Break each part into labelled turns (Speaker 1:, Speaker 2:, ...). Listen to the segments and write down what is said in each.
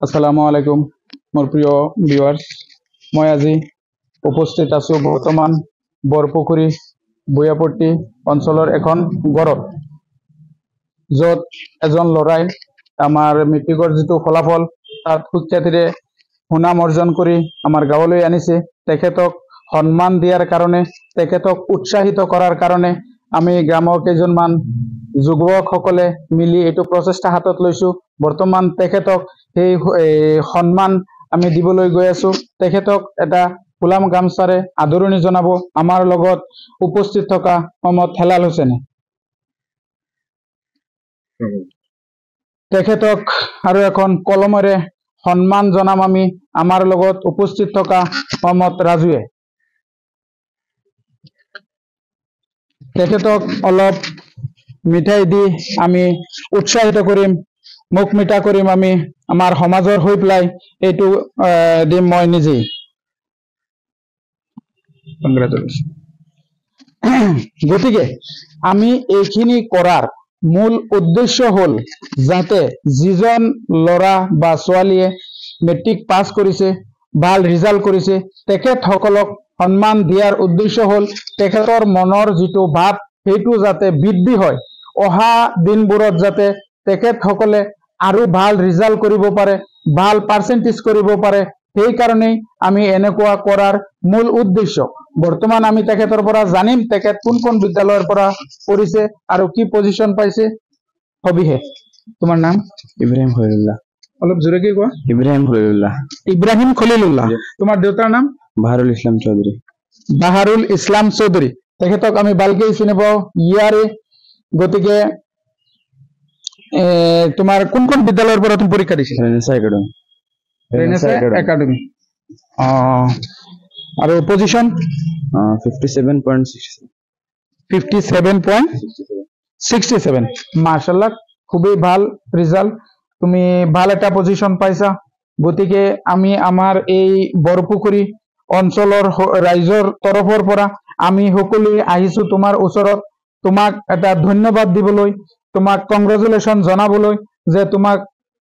Speaker 1: আসসালামু আলাইকুম মোৰ প্ৰিয় ভিউয়াৰ্স মই আজি উপস্থিত আছো বৰ্তমান বৰপুখুৰী বুয়াপট্টি অঞ্চলৰ এখন গড়ত য'ত এজন লৰাই আমাৰ মেট্ৰিকৰ যিটো ফলাফল তাত সুখ্যাতিৰে সুনাম অৰ্জন কৰি আমাৰ গাঁৱলৈ আনিছে তেখেতক সন্মান দিয়াৰ কাৰণে তেখেতক উৎসাহিত কৰাৰ কাৰণে আমি গ্ৰামৰ কেইজনমান যুৱকসকলে মিলি এইটো প্ৰচেষ্টা হাতত লৈছো বৰ্তমান তেখেতক এই সন্মান আমি দিবলৈ গৈ আছো তেখেতক এটা ফুলাম গামছাৰে আদৰণি জনাব আমাৰ লগত উপস্থিত থকা মহম্মদ হেলাল হোসেনে তেখেতক আৰু এখন কলমেৰে সন্মান জনাম আমি আমাৰ লগত উপস্থিত থকা মহম্মদ ৰাজুৱে তেখেতক অলপ মিঠাই দি আমি উৎসাহিত কৰিম মুখ মিঠা কৰিম আমি আমাৰ সমাজৰ হৈ পেলাই এইটো দিম মই নিজেই কংগ্ৰেচুলেশ্যন গতিকে আমি এইখিনি কৰাৰ মূল উদ্দেশ্য হল যাতে যিজন ল'ৰা বা ছোৱালীয়ে মেট্ৰিক পাছ কৰিছে ভাল ৰিজাল্ট কৰিছে তেখেতসকলক সন্মান দিয়াৰ উদ্দেশ্য হল তেখেতৰ মনৰ যিটো ভাৱ সেইটো যাতে বৃদ্ধি হয় অহা দিনবোৰত যাতে তেখেতসকলে আৰু ভাল ৰিজাল্ট কৰিব পাৰে ভাল পাৰ্চেন্টেজ কৰিব পাৰে সেই কাৰণেই আমি এনেকুৱা কৰাৰ মূল উদ্দেশ্য বৰ্তমান আমি তেখেতৰ পৰা জানিম তেখেত কোন বিদ্যালয়ৰ পৰা পঢ়িছে আৰু কি পজিশন পাইছে হবিহে তোমাৰ নাম
Speaker 2: ইব্ৰাহিম খলিলুল্লাহ
Speaker 1: অলপ জোৰে কি কোৱা ইব্ৰাহিম খলিলুল্লাহ তোমাৰ দেউতাৰ নাম বাহাৰুল ইছলাম চৌধুৰী তেখেতক আমি ভালকৈ চিনি পাওঁ ইয়াৰে গতিকে তোমাৰ কোন বিদ্যালয়ৰ পৰা তুমি পৰীক্ষা দিছিলা ৰেনেছা একাডেমি আৰু পজিশন 57.67 মাশাআল্লাহ খুবই ভাল ৰিজাল্ট তুমি ভাল এটা পজিশন পাইছা গতিকে আমি আমাৰ এই বৰপুখুৰী অঞ্চলৰ ৰাইজৰ তৰফৰ পৰা আমি সকলোৱে আহিছো তোমাৰ ওচৰত তোমাক এটা ধন্যবাদ দিবলৈ তোমাক কংগ্ৰেচুলেশ্যন জনাবলৈ যে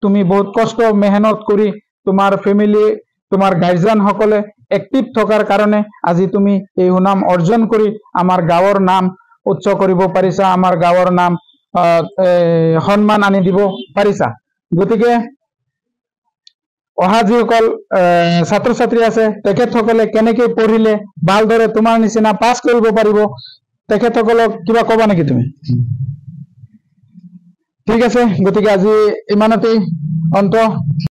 Speaker 1: তুমি বহুত কষ্ট মেহনত কৰি তোমাৰ ফ্যামিলি তোমাৰ গাৰ্জিয়ান সকলে এক্টিভ থকাৰ কাৰণে আজি তুমি এই সুনাম অৰ্জন কৰি আমাৰ গাঁৱৰ নাম উচ্চ কৰিব পাৰিছা আমাৰ গাঁৱৰ নাম সন্মান আনি দিব পাৰিছা গতিকে অহা যিসকল ছাত্ৰ ছাত্ৰী আছে তেখেতসকলে কেনেকৈ পঢ়িলে ভালদৰে তোমাৰ নিচিনা পাছ কৰিব পাৰিব তেখেতসকলক কিবা ক'বা নেকি তুমি ঠিক আছে গতিকে আজি ইমানতেই অন্ত